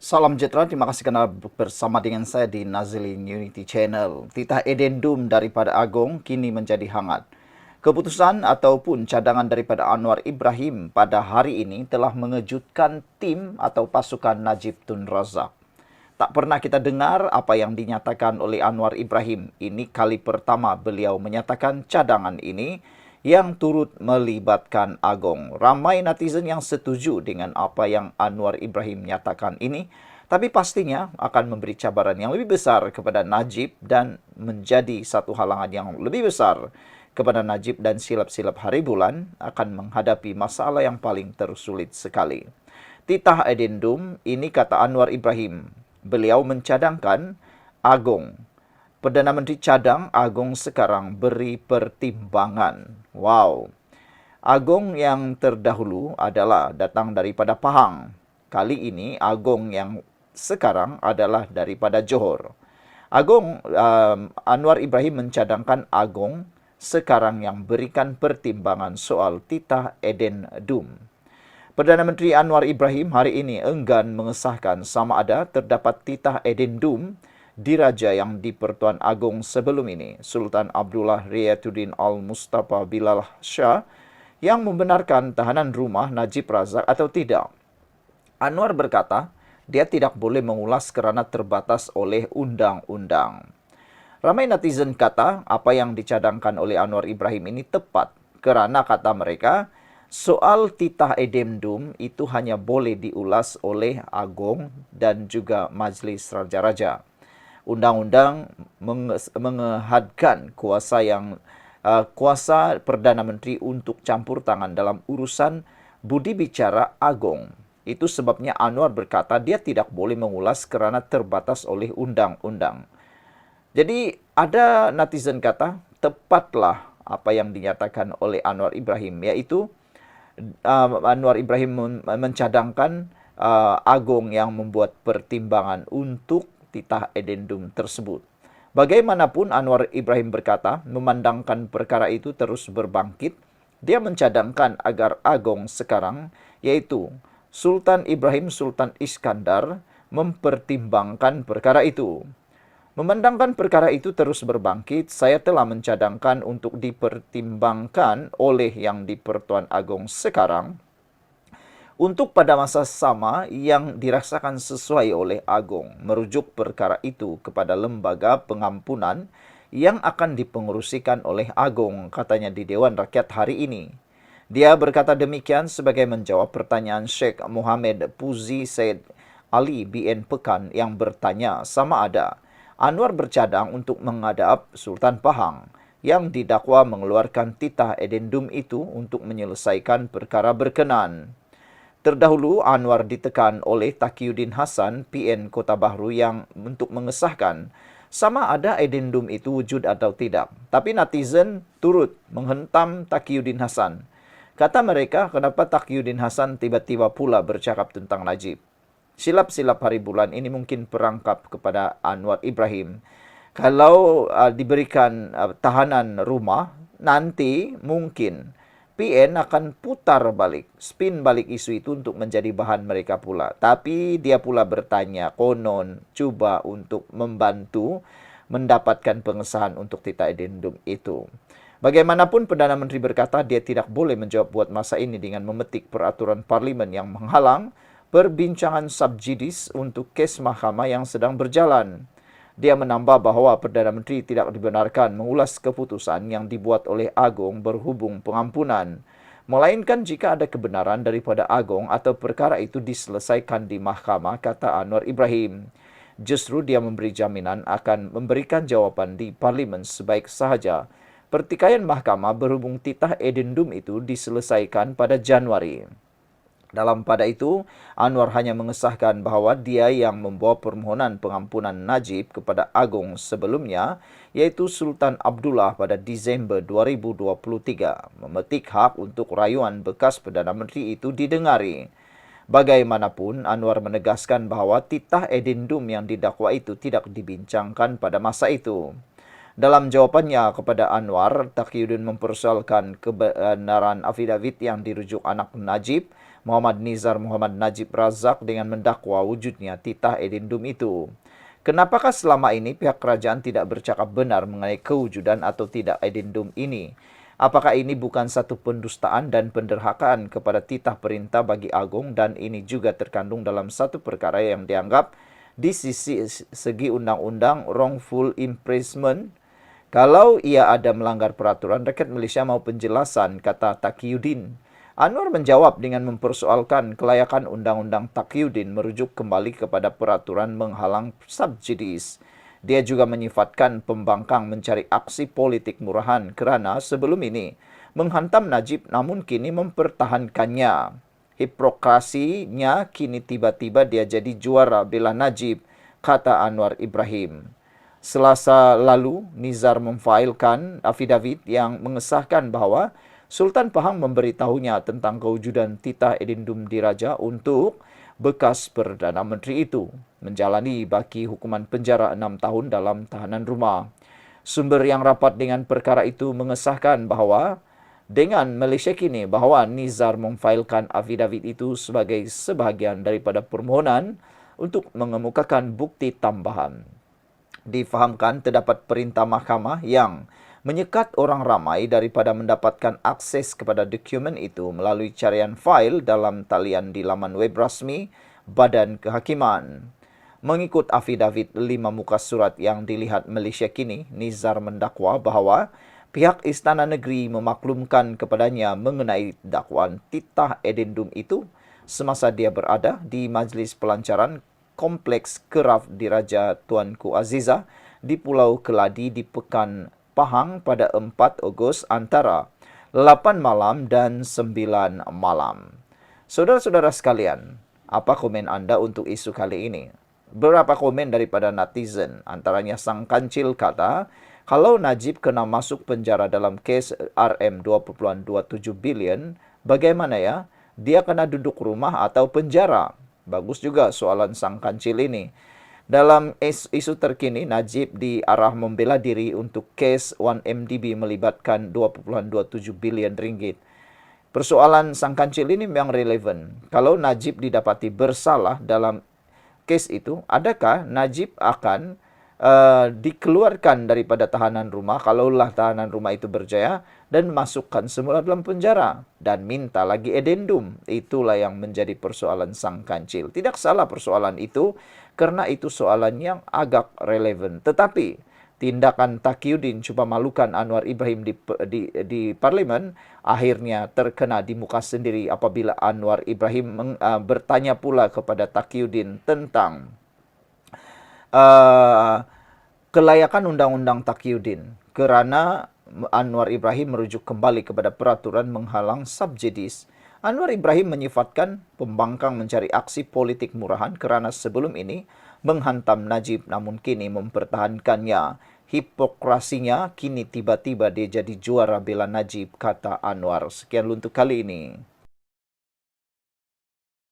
Salam sejahtera, terima kasih kerana bersama dengan saya di Nazilin Unity Channel. Titah edendum daripada Agong kini menjadi hangat. Keputusan ataupun cadangan daripada Anwar Ibrahim pada hari ini telah mengejutkan tim atau pasukan Najib Tun Razak. Tak pernah kita dengar apa yang dinyatakan oleh Anwar Ibrahim. Ini kali pertama beliau menyatakan cadangan ini yang turut melibatkan Agong. Ramai netizen yang setuju dengan apa yang Anwar Ibrahim nyatakan ini, tapi pastinya akan memberi cabaran yang lebih besar kepada Najib dan menjadi satu halangan yang lebih besar kepada Najib dan silap-silap hari bulan akan menghadapi masalah yang paling tersulit sekali. Titah edendum, ini kata Anwar Ibrahim. Beliau mencadangkan Agong. Perdana Menteri cadang Agong sekarang beri pertimbangan. Wow. Agong yang terdahulu adalah datang daripada Pahang. Kali ini Agong yang sekarang adalah daripada Johor. Anwar Ibrahim mencadangkan Agong sekarang yang berikan pertimbangan soal titah edendum. Perdana Menteri Anwar Ibrahim hari ini enggan mengesahkan sama ada terdapat titah edendum diraja yang di-Pertuan Agong sebelum ini, Sultan Abdullah Riyatuddin Al-Mustafa Bilal Shah, yang membenarkan tahanan rumah Najib Razak atau tidak. Anwar berkata, dia tidak boleh mengulas kerana terbatas oleh undang-undang. Ramai netizen kata apa yang dicadangkan oleh Anwar Ibrahim ini tepat kerana kata mereka, soal titah edendum itu hanya boleh diulas oleh Agong dan juga Majlis Raja-Raja. Undang-undang mengehadkan kuasa Perdana Menteri untuk campur tangan dalam urusan budi bicara Agong. Itu sebabnya Anwar berkata dia tidak boleh mengulas kerana terbatas oleh undang-undang. Jadi ada netizen kata tepatlah apa yang dinyatakan oleh Anwar Ibrahim, iaitu Anwar Ibrahim mencadangkan Agong yang membuat pertimbangan untuk titah edendum tersebut. Bagaimanapun Anwar Ibrahim berkata, memandangkan perkara itu terus berbangkit, dia mencadangkan agar Agong sekarang, yaitu Sultan Ibrahim Sultan Iskandar, mempertimbangkan perkara itu. Memandangkan perkara itu terus berbangkit, saya telah mencadangkan untuk dipertimbangkan oleh yang di-Pertuan Agong sekarang, untuk pada masa sama yang dirasakan sesuai oleh Agong, merujuk perkara itu kepada lembaga pengampunan yang akan dipengerusikan oleh Agong, katanya di Dewan Rakyat hari ini. Dia berkata demikian sebagai menjawab pertanyaan Sheikh Mohammed Puzi Said Ali BN Pekan yang bertanya sama ada Anwar bercadang untuk menghadap Sultan Pahang yang didakwa mengeluarkan titah edendum itu untuk menyelesaikan perkara berkenaan. Terdahulu, Anwar ditekan oleh Taqiyuddin Hasan, PN Kota Bahru yang untuk mengesahkan sama ada edendum itu wujud atau tidak. Tapi netizen turut menghentam Taqiyuddin Hasan. Kata mereka, kenapa Taqiyuddin Hasan tiba-tiba pula bercakap tentang Najib? Silap-silap hari bulan ini mungkin perangkap kepada Anwar Ibrahim. Kalau diberikan tahanan rumah, nanti mungkin PN akan putar balik, spin balik isu itu untuk menjadi bahan mereka pula. Tapi dia pula bertanya, konon cuba untuk membantu mendapatkan pengesahan untuk titah edendum itu. Bagaimanapun Perdana Menteri berkata dia tidak boleh menjawab buat masa ini dengan memetik peraturan parlimen yang menghalang perbincangan subjudis untuk kes mahkamah yang sedang berjalan. Dia menambah bahawa Perdana Menteri tidak dibenarkan mengulas keputusan yang dibuat oleh Agong berhubung pengampunan, melainkan jika ada kebenaran daripada Agong atau perkara itu diselesaikan di mahkamah, kata Anwar Ibrahim. Justru dia memberi jaminan akan memberikan jawapan di parlimen sebaik sahaja pertikaian mahkamah berhubung titah edendum itu diselesaikan pada Januari. Dalam pada itu, Anwar hanya mengesahkan bahawa dia yang membawa permohonan pengampunan Najib kepada Agong sebelumnya, iaitu Sultan Abdullah pada Disember 2023, memetik hak untuk rayuan bekas Perdana Menteri itu didengari. Bagaimanapun, Anwar menegaskan bahawa titah edendum yang didakwa itu tidak dibincangkan pada masa itu. Dalam jawapannya kepada Anwar, Taqiyuddin mempersoalkan kebenaran afidavit yang dirujuk anak Najib Muhammad Nizar Muhammad Najib Razak dengan mendakwa wujudnya titah edendum itu. Kenapakah selama ini pihak kerajaan tidak bercakap benar mengenai kewujudan atau tidak edendum ini? Apakah ini bukan satu pendustaan dan penderhakaan kepada titah perintah bagi Agong, dan ini juga terkandung dalam satu perkara yang dianggap di segi undang-undang wrongful imprisonment? Kalau ia ada melanggar peraturan, rakyat Malaysia mau penjelasan, kata Taqiyuddin. Anwar menjawab dengan mempersoalkan kelayakan Undang-Undang Taqiyuddin merujuk kembali kepada peraturan menghalang subsidis. Dia juga menyifatkan pembangkang mencari aksi politik murahan kerana sebelum ini menghantam Najib namun kini mempertahankannya. Hipokrasinya kini tiba-tiba dia jadi juara bela Najib, kata Anwar Ibrahim. Selasa lalu, Nizar memfailkan afidavit yang mengesahkan bahawa Sultan Pahang memberitahunya tentang kewujudan titah edendum diraja untuk bekas Perdana Menteri itu menjalani baki hukuman penjara 6 tahun dalam tahanan rumah. Sumber yang rapat dengan perkara itu mengesahkan bahawa dengan Malaysia kini bahawa Nizar memfailkan afidavit itu sebagai sebahagian daripada permohonan untuk mengemukakan bukti tambahan. Difahamkan terdapat perintah mahkamah yang menyekat orang ramai daripada mendapatkan akses kepada dokumen itu melalui carian fail dalam talian di laman web rasmi Badan Kehakiman. Mengikut afidavit 5 muka surat yang dilihat Malaysia kini, Nizar mendakwa bahawa pihak Istana Negeri memaklumkan kepadanya mengenai dakwaan titah edendum itu semasa dia berada di Majlis Pelancaran Kompleks Keraf Diraja Tuanku Aziza di Pulau Keladi di Pekan Pahang pada 4 Ogos antara 8 malam dan 9 malam. Saudara-saudara sekalian, apa komen anda untuk isu kali ini? Berapa komen daripada netizen? Antaranya Sang Kancil kata, kalau Najib kena masuk penjara dalam kes RM2.27 bilion, bagaimana ya? Dia kena duduk rumah atau penjara? Bagus juga soalan Sang Kancil ini. Dalam isu terkini, Najib diarah membela diri untuk kes 1MDB melibatkan 2.27 bilion ringgit. Persoalan Sang Kancil ini memang relevan. Kalau Najib didapati bersalah dalam kes itu, adakah Najib akan dikeluarkan daripada tahanan rumah kalaulah tahanan rumah itu berjaya dan masukkan semula dalam penjara dan minta lagi edendum? Itulah yang menjadi persoalan Sang Kancil. Tidak salah persoalan itu kerana itu soalan yang agak relevan. Tetapi tindakan Taqiyuddin cuba malukan Anwar Ibrahim di parlimen akhirnya terkena di muka sendiri apabila Anwar Ibrahim bertanya pula kepada Taqiyuddin tentang kelayakan Undang-Undang Taqiyuddin kerana Anwar Ibrahim merujuk kembali kepada peraturan menghalang subsidis. Anwar Ibrahim menyifatkan pembangkang mencari aksi politik murahan kerana sebelum ini menghantam Najib namun kini mempertahankannya. Hipokrasinya kini tiba-tiba dia jadi juara bela Najib, kata Anwar. Sekian untuk kali ini.